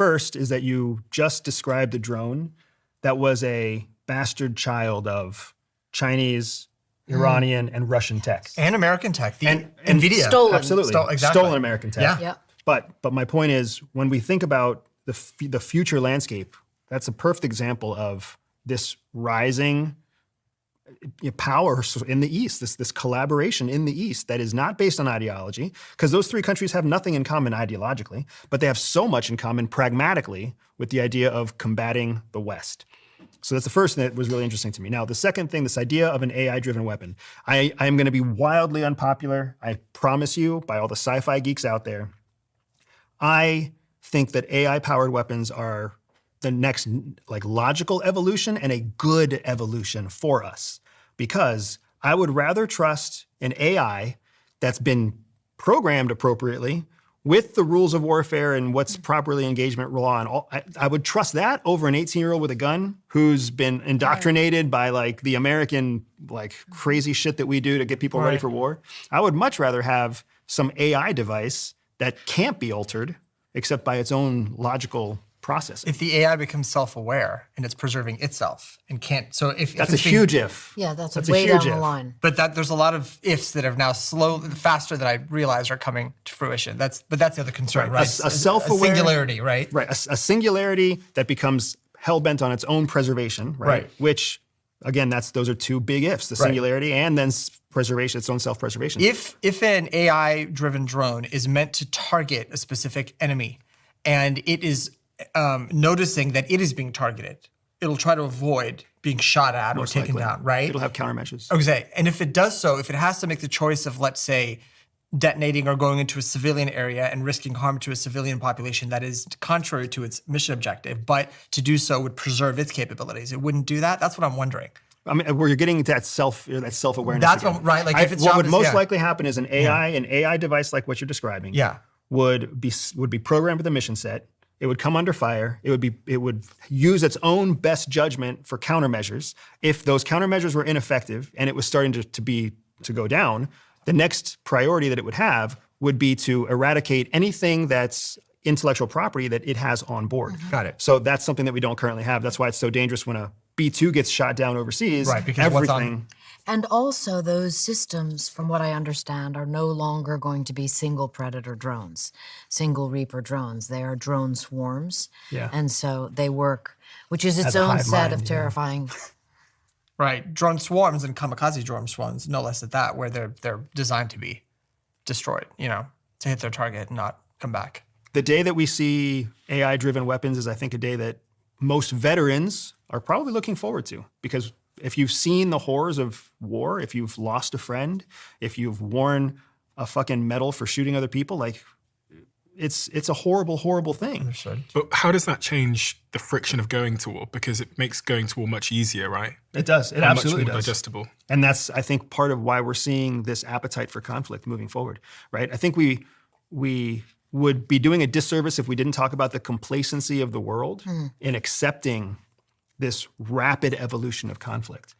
first is that you just described a drone that was a bastard child of Chinese, Iranian, and Russian tech. And American tech. And NVIDIA. Stolen. Absolutely. Exactly. Stolen American tech. Yeah. But my point is, when we think about the future landscape, that's a perfect example of this rising power in the East, this collaboration in the East that is not based on ideology, because those three countries have nothing in common ideologically, but they have so much in common pragmatically with the idea of combating the West. So that's the first thing that was really interesting to me. Now, the second thing, this idea of an AI-driven weapon. I am going to be wildly unpopular, I promise you, by all the sci-fi geeks out there. I think that AI-powered weapons are the next logical evolution and a good evolution for us, because I would rather trust an AI that's been programmed appropriately with the rules of warfare and what's properly engagement law, and I would trust that over an 18-year-old with a gun who's been indoctrinated by the American crazy shit that we do to get people ready for war. I would much rather have some AI device that can't be altered except by its own logical processing. If the AI becomes self-aware and it's preserving itself and can't, so if that's a huge if. Yeah, that's way down the line. But there's a lot of ifs that are now faster than I realize are coming to fruition. But that's the other concern, right? A self-aware a singularity, right? Right, a singularity that becomes hell-bent on its own preservation, right? Which, again, those are two big ifs: the singularity and then preservation, its own self-preservation. If an AI-driven drone is meant to target a specific enemy, and it is noticing that it is being targeted, it'll try to avoid being shot at or taken down, right? It'll have countermeasures. Okay, and if it does so, if it has to make the choice of, let's say, detonating or going into a civilian area and risking harm to a civilian population that is contrary to its mission objective, but to do so would preserve its capabilities, it wouldn't do that? That's what I'm wondering. I mean, where you're getting to that self-awareness. That's what, right? If its what job would is, most likely happen is an AI device like what you're describing would be programmed with a mission set. It would come under fire. It would use its own best judgment for countermeasures. If those countermeasures were ineffective and it was starting to go down, the next priority that it would have would be to eradicate anything that's intellectual property that it has on board. Got it. So that's something that we don't currently have. That's why it's so dangerous when a B-2 gets shot down overseas. Right, because everything. And also those systems, from what I understand, are no longer going to be single Predator drones, single Reaper drones. They are drone swarms. Yeah. And so they work, which is its As a own hive set mind, of terrifying. Right, drone swarms and kamikaze drone swarms, no less at that, where they're designed to be destroyed, to hit their target and not come back. The day that we see AI-driven weapons is, I think, a day that most veterans are probably looking forward to, because if you've seen the horrors of war, if you've lost a friend, if you've worn a fucking medal for shooting other people, it's a horrible, horrible thing. Understood. But how does that change the friction of going to war? Because it makes going to war much easier, right? It does. It And absolutely much more does. digestible. And that's, I think, part of why we're seeing this appetite for conflict moving forward, right? I think we would be doing a disservice if we didn't talk about the complacency of the world in accepting this rapid evolution of conflict.